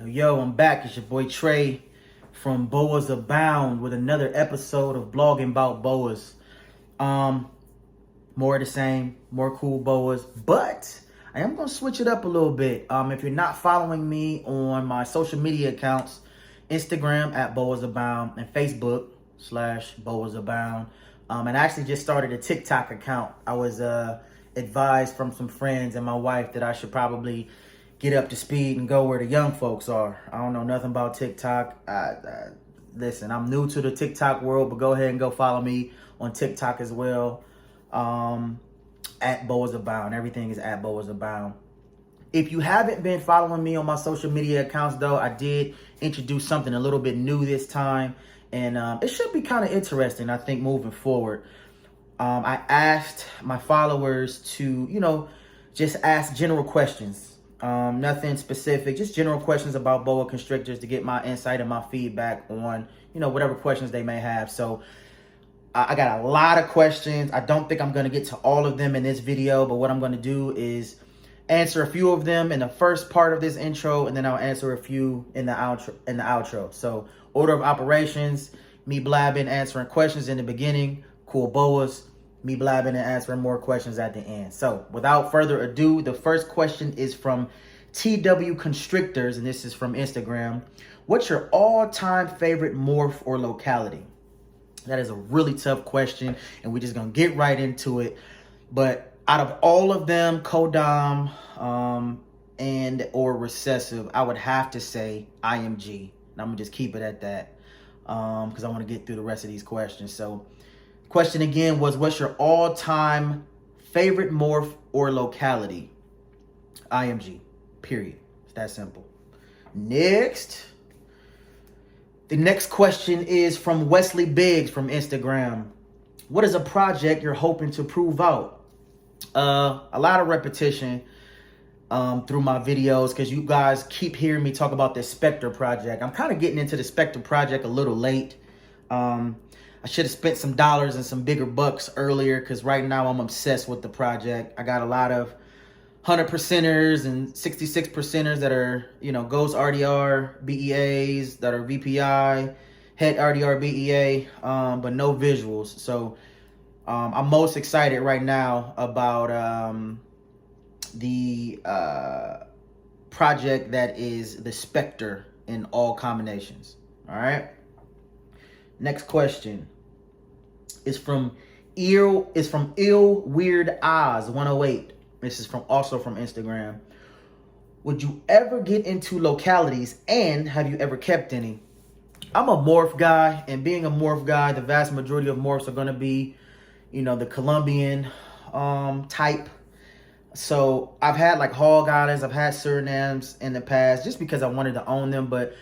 Yo, I'm back. It's your boy Trey from Boas Abound with another episode of Blogging Bout Boas. Um, More of the same, more cool Boas, but I am gonna switch it up a little bit. If you're not following me on my social media accounts, Instagram at Boas Abound and Facebook /Boas Abound. And I actually just started a TikTok account. I was advised from some friends and my wife that I should probably get up to speed and go where the young folks are. I don't know nothing about TikTok. Listen, I'm new to the TikTok world, but go ahead and go follow me on TikTok as well. At Boas Abound. Everything is at Boas Abound. If you haven't been following me on my social media accounts, though, I did introduce something a little bit new this time, and it should be kind of interesting, I think, moving forward. I asked my followers to, just ask general questions. Nothing specific, just general questions about boa constrictors to get my insight and my feedback on, whatever questions they may have. So I got a lot of questions. I don't think I'm going to get to all of them in this video, but what I'm going to do is answer a few of them in the first part of this intro, and then I'll answer a few in the outro. So order of operations: me blabbing, answering questions in the beginning, cool boas, me blabbing and answering more questions at the end. So without further ado, the first question is from TW Constrictors, and this is from Instagram. What's your all-time favorite morph or locality? That is a really tough question, and we're just going to get right into it. But out of all of them, codom and or recessive, I would have to say IMG. And I'm going to just keep it at that because I want to get through the rest of these questions. So question again was, what's your all-time favorite morph or locality? IMG, period. It's that simple. Next. The next question is from Wesley Biggs from Instagram. What is a project you're hoping to prove out? A lot of repetition through my videos because you guys keep hearing me talk about this Spectre project. I'm kind of getting into the Spectre project a little late. I should have spent some dollars and some bigger bucks earlier because right now I'm obsessed with the project. I got a lot of 100%ers and 66%ers that are, Ghost RDR, BEAs, that are VPI, Head RDR, BEA, but no visuals. So I'm most excited right now about the project that is the Spectre in all combinations. All right. Next question is from Ill Weird Oz 108. This is also from Instagram. Would you ever get into localities, and have you ever kept any? I'm a morph guy, and being a morph guy, the vast majority of morphs are going to be, the Colombian type. So I've had like Hog Islands, I've had Surinams in the past just because I wanted to own them. But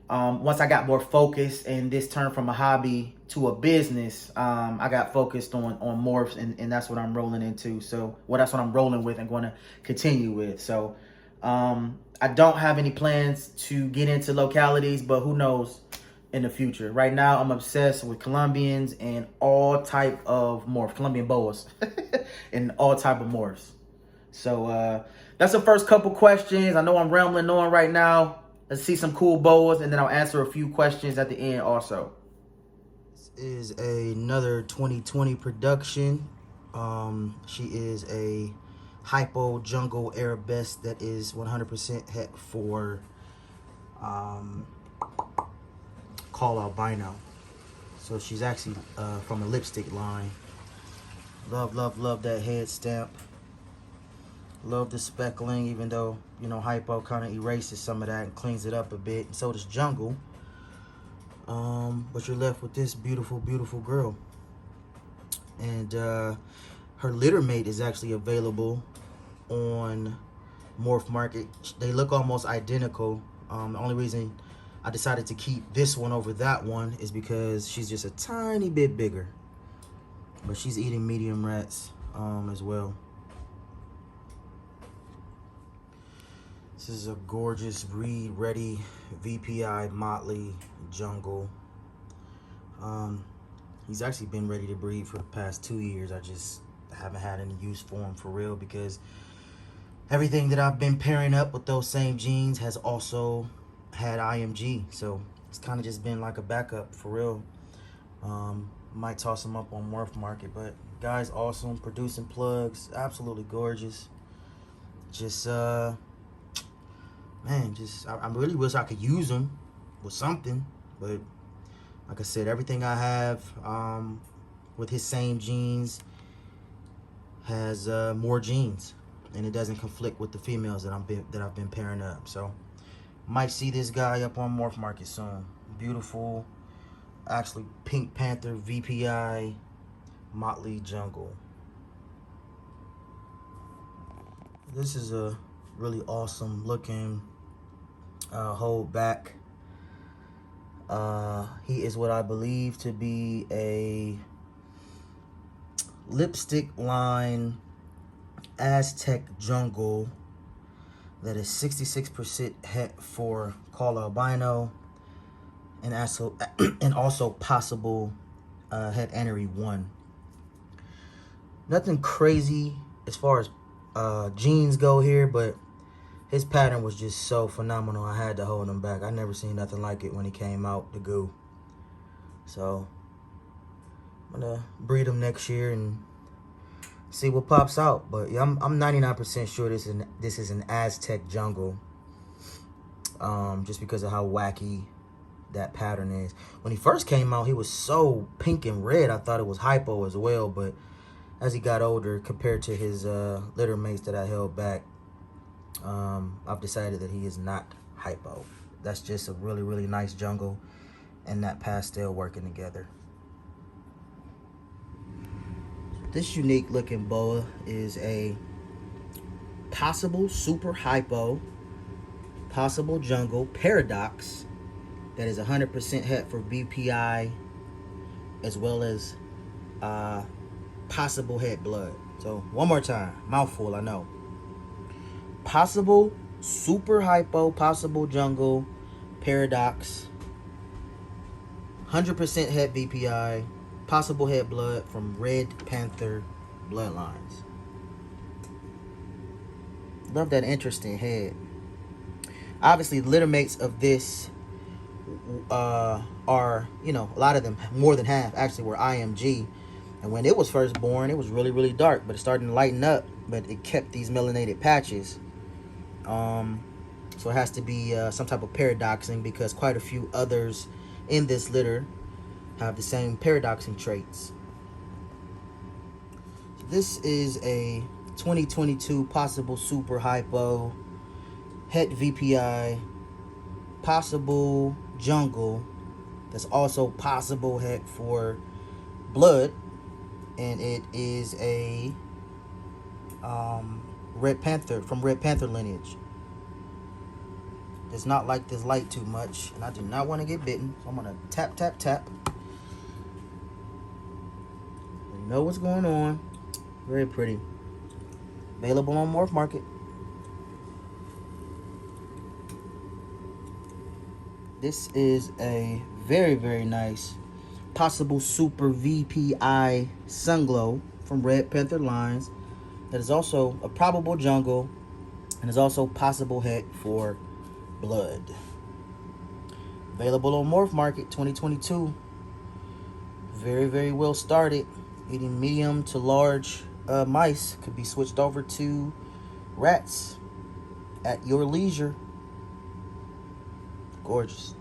once I got more focused and this turned from a hobby to a business, I got focused on morphs, and that's what I'm rolling into. So, that's what I'm rolling with and going to continue with. So, I don't have any plans to get into localities, but who knows in the future. Right now, I'm obsessed with Colombians and all type of morphs, Colombian boas, and all type of morphs. So, that's the first couple questions. I know I'm rambling on right now. Let's see some cool boas, and then I'll answer a few questions at the end also. This is another 2020 production. She is a hypo jungle arabesque that is 100% het for call albino. So she's actually from a lipstick line. Love that head stamp. Love the speckling, even though, hypo kind of erases some of that and cleans it up a bit. And so does jungle. But you're left with this beautiful, beautiful girl. And her litter mate is actually available on Morph Market. They look almost identical. The only reason I decided to keep this one over that one is because she's just a tiny bit bigger. But she's eating medium rats as well. This is a gorgeous breed-ready VPI Motley jungle. He's actually been ready to breed for the past 2 years. I just haven't had any use for him for real because everything that I've been pairing up with those same genes has also had IMG, so it's kind of just been like a backup for real. Might toss them up on Morph Market, but guy's awesome, producing plugs, absolutely gorgeous. Just man, I really wish I could use them with something, but like I said, everything I have with his same genes has more genes, and it doesn't conflict with the females that I've been pairing up. So might see this guy up on Morph Market soon. Beautiful, actually Pink Panther VPI Motley Jungle. This is a really awesome looking hold back. He is what I believe to be a lipstick line Aztec jungle that is 66% het for Call Albino, and also possible het Anery 1. Nothing crazy as far as genes go here, but his pattern was just so phenomenal. I had to hold him back. I never seen nothing like it when he came out the goo. So I'm gonna breed him next year and see what pops out. But yeah, I'm 99% sure this is an Aztec jungle. Just because of how wacky that pattern is. When he first came out, he was so pink and red. I thought it was hypo as well, but as he got older, compared to his litter mates that I held back, I've decided that he is not hypo. That's just a really, really nice jungle and that pastel working together. This unique looking boa is a possible super hypo, possible jungle paradox that is 100% het for BPI, as well as possible het blood. So one more time, mouthful, I know. Possible super hypo, possible jungle paradox, 100% het BPI, possible het blood from Red Panther bloodlines. Love that interesting head. Obviously, litter mates of this are, you know, a lot of them, more than half actually, were IMG. And when it was first born, it was really, really dark, but it's starting to lighten up, but it kept these melanated patches. So it has to be some type of paradoxing, because quite a few others in this litter have the same paradoxing traits. This is a 2022 possible super hypo het VPI possible jungle that's also possible het for blood, and it is a Red Panther, from Red Panther lineage. Does not like this light too much, and I do not want to get bitten, so I'm gonna tap tap tap. You know what's going on. Very pretty. Available on Morph Market. This is a very, very nice possible super VPI Sunglow from Red Panther lines that is also a probable jungle and is also possible het for blood. Available on Morph Market 2022. Very, very well started. Eating medium to large mice. Could be switched over to rats at your leisure. Gorgeous.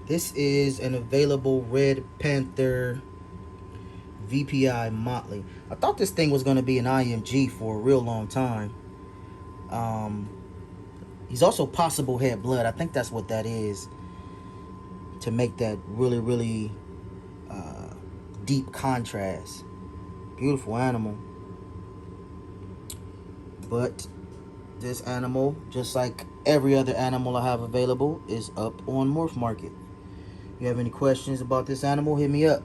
This is an available Red Panther VPI Motley. I thought this thing was going to be an IMG for a real long time. He's also possible het blood. I think that's what that is, to make that really, really deep contrast. Beautiful animal. But this animal, just like every other animal I have available, is up on Morph Market. If you have any questions about this animal, hit me up.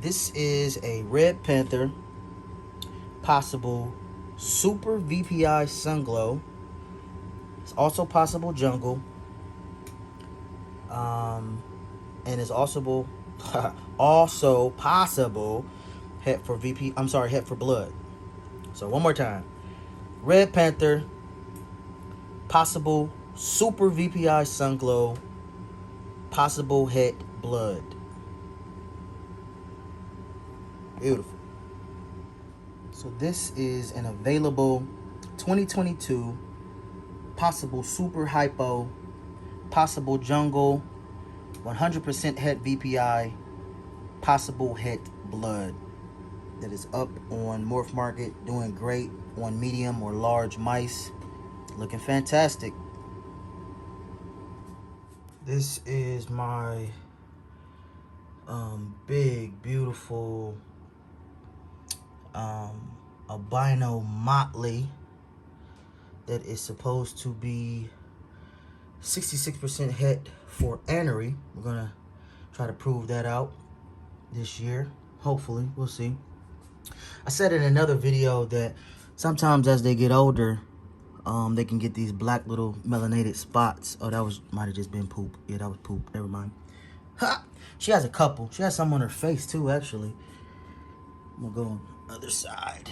This is a Red Panther possible super VPI Sunglow It's also possible jungle. And it's also also possible het for VP. I'm sorry, het for blood. So one more time. Red Panther, possible super VPI Sunglow, possible het blood. Beautiful. So this is an available 2022 possible super hypo, possible jungle, 100% het VPI, possible het blood. That is up on Morph Market, doing great on medium or large mice. Looking fantastic. This is my big, beautiful albino motley that is supposed to be 66% het for anery. We're gonna try to prove that out this year. Hopefully, we'll see. I said in another video that sometimes as they get older, they can get these black little melanated spots. Oh, that might have just been poop. Yeah, that was poop. Never mind. Ha! She has a couple. She has some on her face too, actually. I'm gonna go on the other side.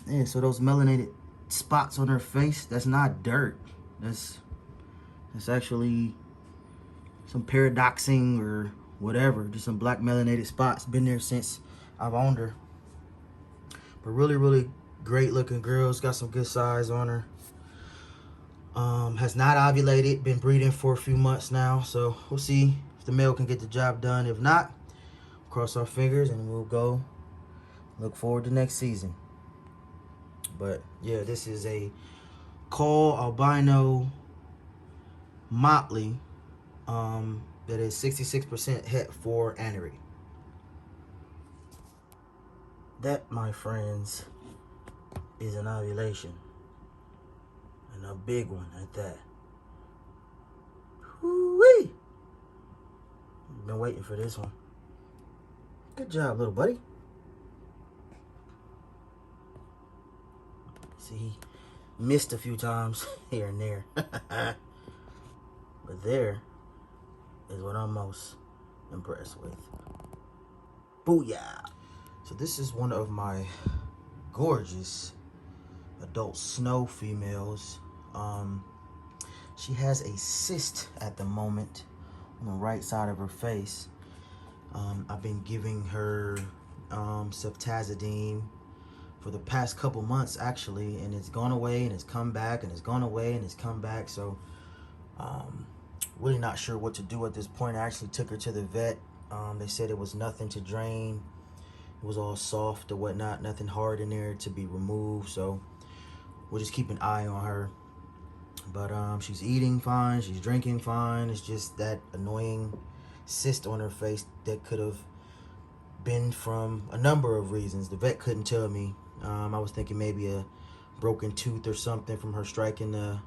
Yeah, so those melanated spots on her face, that's not dirt. That's actually some paradoxing or whatever. Just some black melanated spots. Been there since I've owned her. But really, really great looking girls. Got some good size on her. Has not ovulated. Been breeding for a few months now. So we'll see if the male can get the job done. If not, cross our fingers and we'll go look forward to next season. But yeah, this is a Cull albino motley that is 66% het for anery. That, my friends, is an ovulation, and a big one at that. Whoo-wee! Been waiting for this one. Good job, little buddy. See, he missed a few times here and there. But there is what I'm most impressed with. Booyah! So this is one of my gorgeous adult snow females. She has a cyst at the moment on the right side of her face. I've been giving her ceftazidime for the past couple months, actually, and it's gone away and it's come back and it's gone away and it's come back. So really not sure what to do at this point. I actually took her to the vet. They said it was nothing to drain. It was all soft or whatnot, nothing hard in there to be removed. So we'll just keep an eye on her. But she's eating fine, she's drinking fine. It's just that annoying cyst on her face that could have been from a number of reasons. The vet couldn't tell me. I was thinking maybe a broken tooth or something from her striking the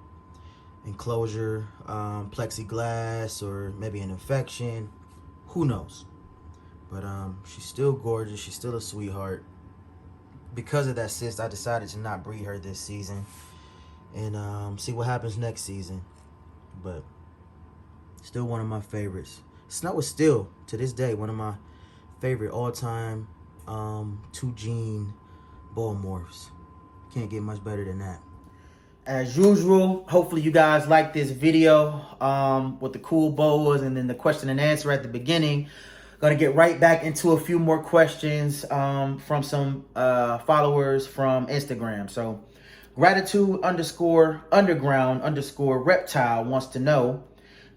enclosure, plexiglass, or maybe an infection. Who knows? But she's still gorgeous. She's still a sweetheart. Because of that cyst, I decided to not breed her this season and see what happens next season. But still one of my favorites. Snow is still, to this day, one of my favorite all-time 2-gene bull morphs. Can't get much better than that. As usual, hopefully you guys like this video with the cool boas and then the question and answer at the beginning. Gonna get right back into a few more questions from some followers from Instagram. So gratitude_underground_reptile wants to know,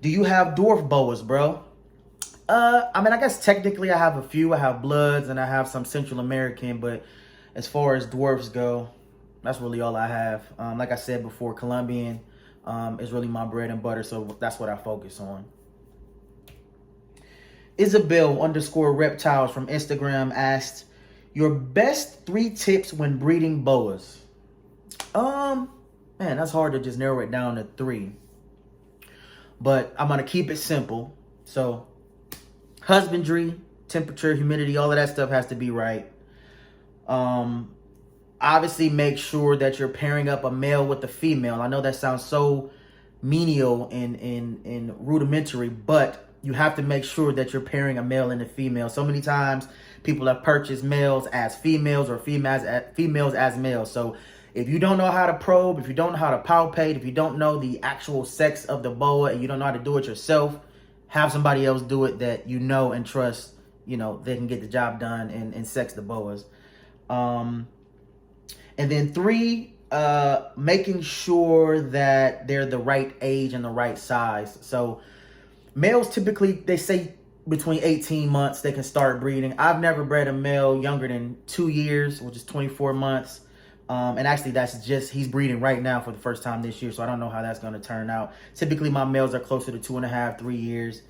do you have dwarf boas, bro? I mean, I guess technically I have a few. I have bloods and I have some Central American, but as far as dwarfs go, that's really all I have. Like I said before, Colombian is really my bread and butter, so that's what I focus on. Isabel_reptiles from Instagram asked, your best 3 tips when breeding boas. Man, that's hard to just narrow it down to 3. But I'm gonna keep it simple. So husbandry, temperature, humidity, all of that stuff has to be right. obviously make sure that you're pairing up a male with a female. I know that sounds so menial and rudimentary, but you have to make sure that you're pairing a male and a female. So many times people have purchased males as females or females as males. So if you don't know how to probe, if you don't know how to palpate, if you don't know the actual sex of the boa and you don't know how to do it yourself, have somebody else do it that you know and trust, you know, they can get the job done and sex the boas. And then 3, making sure that they're the right age and the right size. So males typically, they say between 18 months they can start breeding. I've never bred a male younger than 2 years, which is 24 months. And actually he's breeding right now for the first time this year, so I don't know how that's going to turn out. Typically my males are closer to 2.5, 3 years.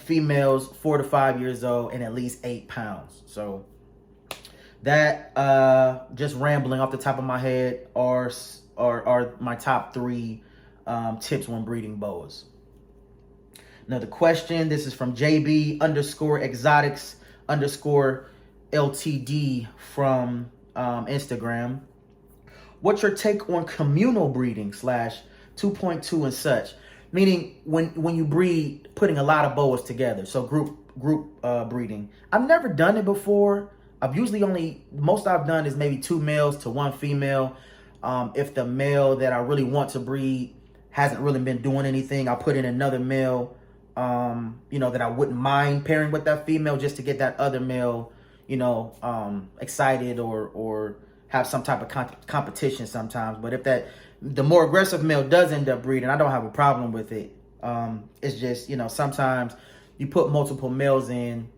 Females 4 to 5 years old and at least 8 pounds. So that, just rambling off the top of my head, are my top 3 tips when breeding boas. Another question, this is from JB_exotics_LTD from Instagram. What's your take on communal breeding /2.2 and such? Meaning when you breed, putting a lot of boas together. So group breeding. I've never done it before. I've usually most I've done is maybe 2 males to 1 female. If the male that I really want to breed hasn't really been doing anything, I'll put in another male, you know, that I wouldn't mind pairing with that female just to get that other male, you know, excited or have some type of competition sometimes. But if the more aggressive male does end up breeding, I don't have a problem with it. It's just, you know, sometimes you put multiple males in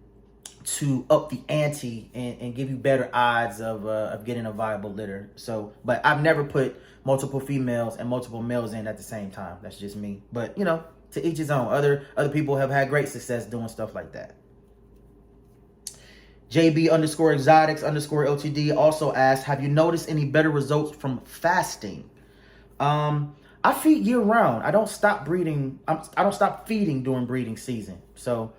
to up the ante and give you better odds of getting a viable litter. So, but I've never put multiple females and multiple males in at the same time. That's just me. But, you know, to each his own. Other people have had great success doing stuff like that. JB_exotics_LTD also asked, have you noticed any better results from fasting? I feed year round. I don't stop breeding. I don't stop feeding during breeding season. So,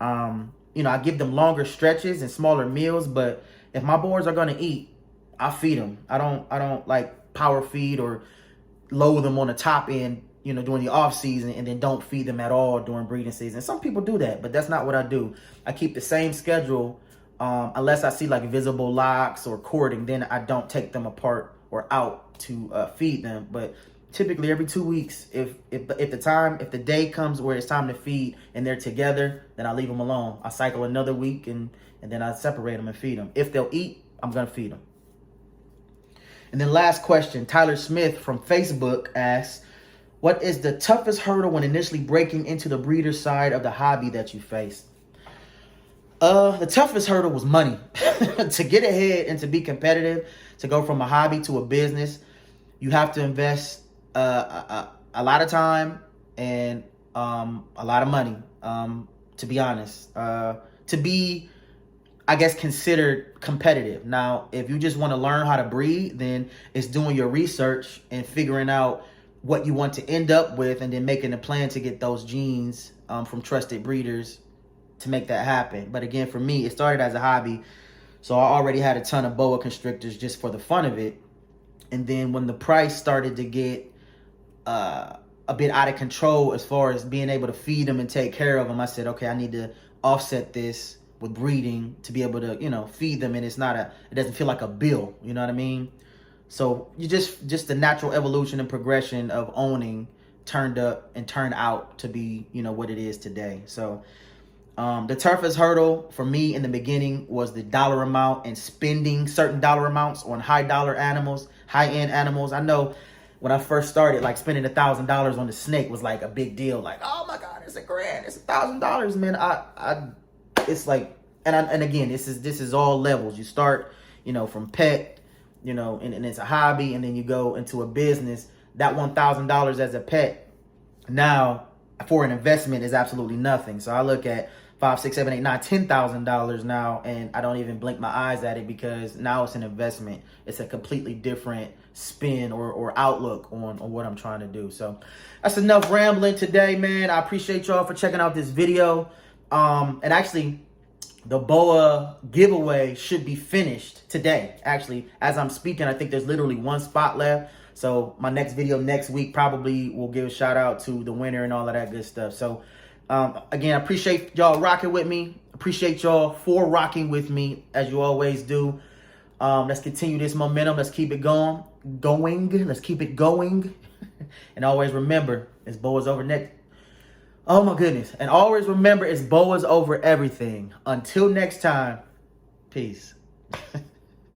you know, I give them longer stretches and smaller meals, but if my boars are going to eat, I feed them. I don't like power feed or load them on the top end, you know, during the off season and then don't feed them at all during breeding season. Some people do that, but that's not what I do. I keep the same schedule. Unless I see like visible locks or cording, then I don't take them apart or out to feed them. But typically every 2 weeks, if the day comes where it's time to feed and they're together, then I leave them alone. I cycle another week and then I separate them and feed them. If they'll eat, I'm gonna feed them. And then last question, Tyler Smith from Facebook asks, what is the toughest hurdle when initially breaking into the breeder side of the hobby that you faced? The toughest hurdle was money. To get ahead and to be competitive, to go from a hobby to a business, you have to invest a lot of time and a lot of money, to be honest, to be, I guess, considered competitive. Now, if you just want to learn how to breed, then it's doing your research and figuring out what you want to end up with and then making a plan to get those genes from trusted breeders to make that happen. But again, for me, it started as a hobby. So I already had a ton of boa constrictors just for the fun of it. And then when the price started to get a bit out of control as far as being able to feed them and take care of them, I said, okay, I need to offset this with breeding to be able to, you know, feed them. And it doesn't feel like a bill, you know what I mean? So you just the natural evolution and progression of owning turned up and turned out to be, you know, what it is today. So the toughest hurdle for me in the beginning was the dollar amount and spending certain dollar amounts on high-end animals. I know when I first started, like spending $1,000 on the snake was like a big deal. Like, oh my God, it's $1,000, it's $1,000, man. It's like, and again, this is all levels. You start, you know, from pet, you know, and it's a hobby, and then you go into a business. That $1,000 as a pet now for an investment is absolutely nothing. So I look at $5,000, $6,000, $7,000, $8,000, $9,000, $10,000 now, and I don't even blink my eyes at it because now it's an investment. It's a completely different spin or outlook on what I'm trying to do. So that's enough rambling today, man. I appreciate y'all for checking out this video. And actually, the BOA giveaway should be finished today. Actually, as I'm speaking, I think there's literally one spot left. So my next video next week probably will give a shout out to the winner and all of that good stuff. So again, I appreciate y'all rocking with me. Appreciate y'all for rocking with me as you always do. Let's continue this momentum. Let's keep it going. Let's keep it going. And always remember, it's Boas over next. Oh my goodness. And always remember, it's Boas over everything. Until next time, peace.